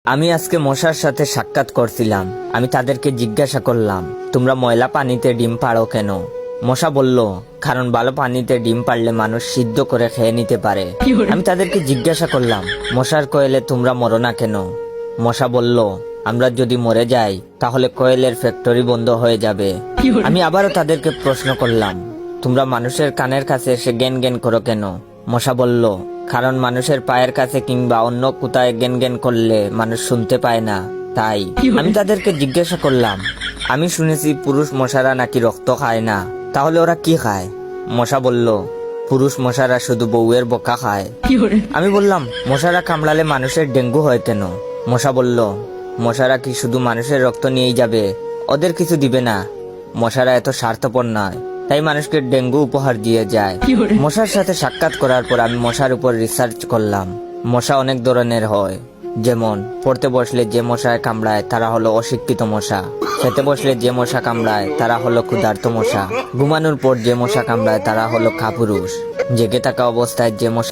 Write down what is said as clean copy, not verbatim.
আমি আজকে মশার সাথে সাক্ষাৎ করছিলাম। আমি তাদেরকে জিজ্ঞাসা করলাম, তোমরা ময়লা পানিতে ডিম পাড়ো কেন? মশা বলল, কারণ ভালো পানিতে ডিম পারলে মানুষ সিদ্ধ করে খেয়ে নিতে পারে। আমি তাদেরকে জিজ্ঞাসা করলাম, মশার কোয়েলে তোমরা মরো না কেন? মশা বলল, আমরা যদি মরে যাই তাহলে কোয়েলের ফ্যাক্টরি বন্ধ হয়ে যাবে। আমি আবারও তাদেরকে প্রশ্ন করলাম, তোমরা মানুষের কানের কাছে এসে জ্ঞান জ্ঞান করো কেন? মশা বলল, কারণ মানুষের পায়ের কাছে কিংবা অন্য কোথায় জ্ঞান জ্ঞান করলে মানুষ শুনতে পায় না, তাই। আমি তাদেরকে জিজ্ঞাসা করলাম, আমি শুনেছি পুরুষ মশারা নাকি রক্ত খায় না, তাহলে ওরা কি খায়? মশা বলল, পুরুষ মশারা শুধু বউয়ের বোকা খায়। আমি বললাম, মশারা কামড়ালে মানুষের ডেঙ্গু হয় কেন? মশা বলল, মশারা কি শুধু মানুষের রক্ত নিয়েই যাবে, ওদের কিছু দিবে না। মশারা এত স্বার্থপর নয়, তাই মানুষকে ডেঙ্গু উপহার দিয়ে যায়। মশার সাথে সাক্ষাৎ করার পর আমি মশার উপর রিসার্চ করলাম। মশা অনেক ধরনের হয়, যেমন পড়তে বসলে যে মশায় কামড়ায় তারা হলো অশিক্ষিত মশা, খেতে বসলে যে মশা কামড়ায় তারা হলো ক্ষুধার্ত মশা, ঘুমানোর পর যে মশা কামড়ায় তারা হলো কাপুরুষ, জেগে থাকা অবস্থায় যে মশা